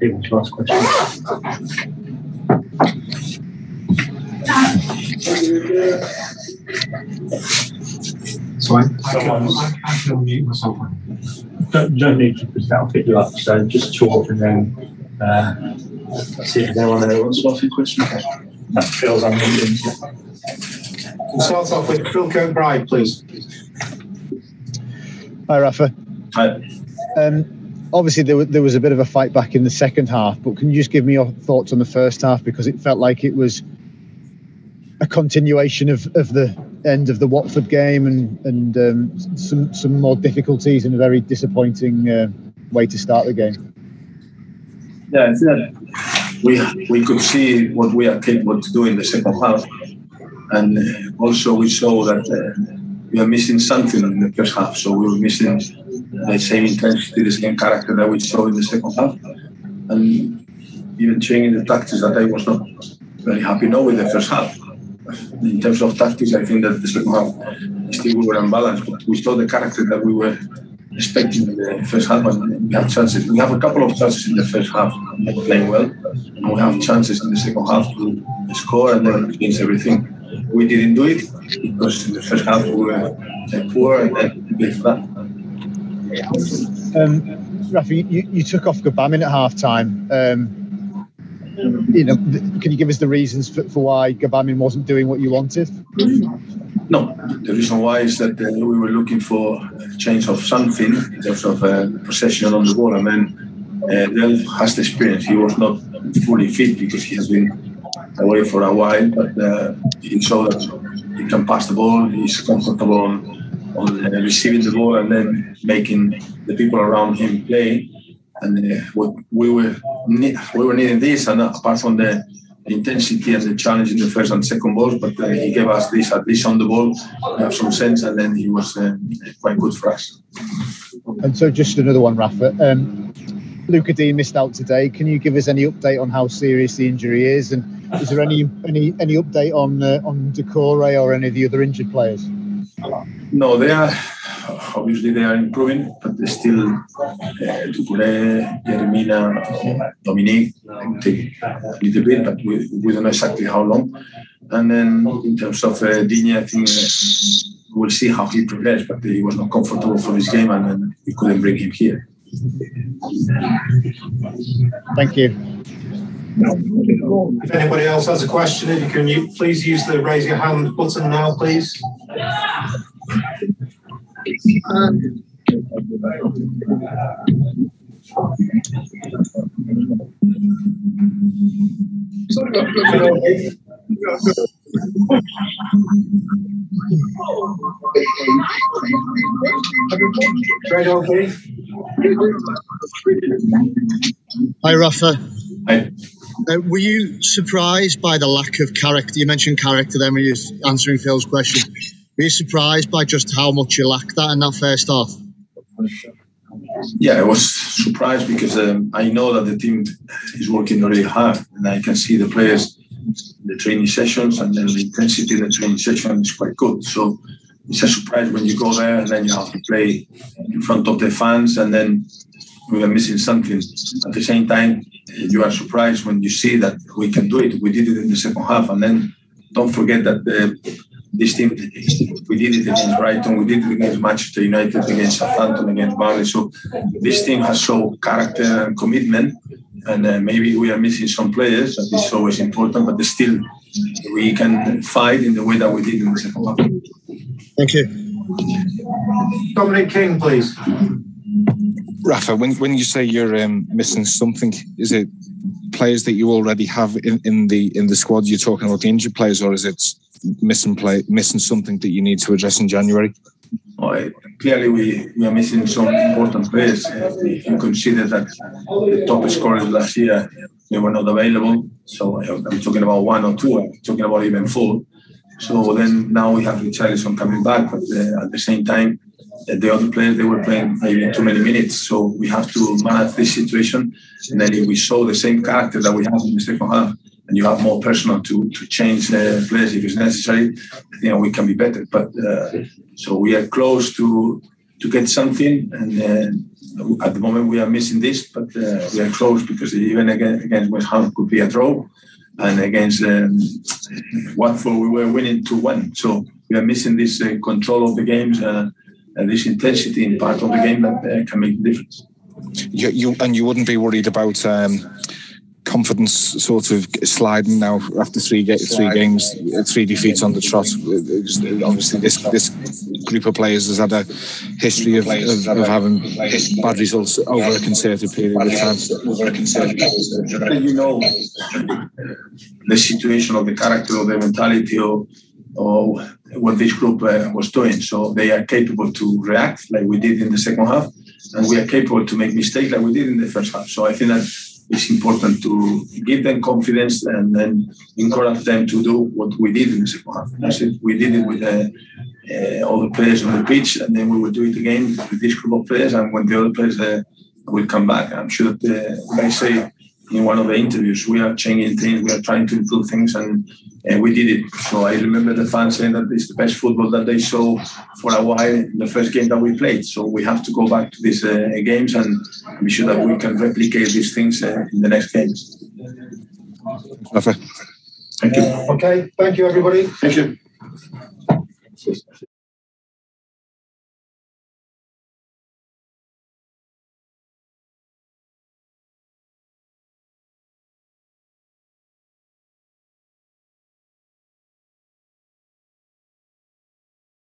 Able to ask questions. So I can unmute myself. Don't need to, because that'll pick you up. So just talk and then see if anyone there wants to ask a question. That feels unmuted. We'll start off with Phil Kirkbride, please. Hi, Rafa. Hi. Obviously, there was a bit of a fight back in the second half, but can you just give me your thoughts on the first half? Because it felt like it was a continuation of the end of the Watford game and some more difficulties and a very disappointing way to start the game. Yeah, I think that we could see what we are capable to do in the second half, and also we saw that we are missing something in the first half. So we were missing the same intensity, the same character that we saw in the second half, and even changing the tactics that I was not very happy now with the first half. In terms of tactics, I think that the second half still we were unbalanced, but we saw the character that we were expecting in the first half, and we have chances. We have a couple of chances in the first half, not playing well, and we have chances in the second half to score and then change everything. We didn't do it because in the first half we were poor, and then we played flat. Rafa, you took off Gbamin at half time. Can you give us the reasons for why Gbamin wasn't doing what you wanted? No, the reason why is that we were looking for a change of something in terms of possession on the ball, and then Delph has the experience. He was not fully fit because he has been away for a while, but he saw that he can pass the ball. He's comfortable on receiving the ball and then making the people around him play. And we were needing this, and apart from the intensity and the challenge in the first and second balls, but he gave us this, at least on the ball, we have some sense, and then he was quite good for us. And so just another one, Rafa. Luca Dean missed out today. Can you give us any update on how serious the injury is, and is there any update on Decore or any of the other injured players? No, they are improving, but they're still Ducouré, Jeremina, Dominique take a little bit, but we don't know exactly how long. And then in terms of Digne, I think we'll see how he progresses, but he was not comfortable for this game, and then we couldn't bring him here. Thank you. If anybody else has a question, if you please use the raise your hand button now, please. Hi, Rafa. Hi. Were you surprised by the lack of character? You mentioned character then when you were answering Phil's question. Were you surprised by just how much you lacked that in that first half? Yeah, I was surprised because I know that the team is working really hard, and I can see the players in the training sessions, and then the intensity in the training session is quite good. So it's a surprise when you go there and then you have to play in front of the fans, and then we are missing something. At the same time, you are surprised when you see that we can do it. We did it in the second half, and then don't forget that this team, we did it against Brighton, we did it against Manchester United, against Southampton, against Burnley. So this team has shown character and commitment, and maybe we are missing some players. That is always important, but still we can fight in the way that we did in the second half. Thank you. Dominic King, please. Rafa, when you say you're missing something, is it players that you already have in the squad? You're talking about the injured players, or is it missing something that you need to address in January? Clearly, we are missing some important players. If you consider that the top scorers last year, they were not available. So I'm talking about one or two. I'm talking about even four. So then now we have Richarlison coming back, but at the same time, the other players, they were playing maybe too many minutes. So we have to manage this situation. And then if we show the same character that we have in the second half, and you have more personnel to change the players if it's necessary, I think we can be better. But so we are close to get something, and at the moment we are missing this, but we are close because even against West Ham could be a draw, and against Watford we were winning 2-1. So we are missing this control of the games and this intensity in part of the game that can make a difference. You wouldn't be worried about confidence sort of sliding now after three games, 3 defeats on the trot. Obviously, this group of players has had a history of having bad results over a concerted period of time. You know the situation of the character of the mentality or what this group was doing. So they are capable to react like we did in the second half, and we are capable to make mistakes like we did in the first half. So I think that it's important to give them confidence and then encourage them to do what we did in the second half. That's it. We did it with all the players on the pitch, and then we will do it again with this group of players. And when the other players will come back, I'm sure that, like I say in one of the interviews, we are changing things, we are trying to improve things, and we did it. So I remember the fans saying that it's the best football that they saw for a while in the first game that we played. So we have to go back to these games and be sure that we can replicate these things in the next games. Rafa. Thank you. Okay, thank you everybody. Thank you.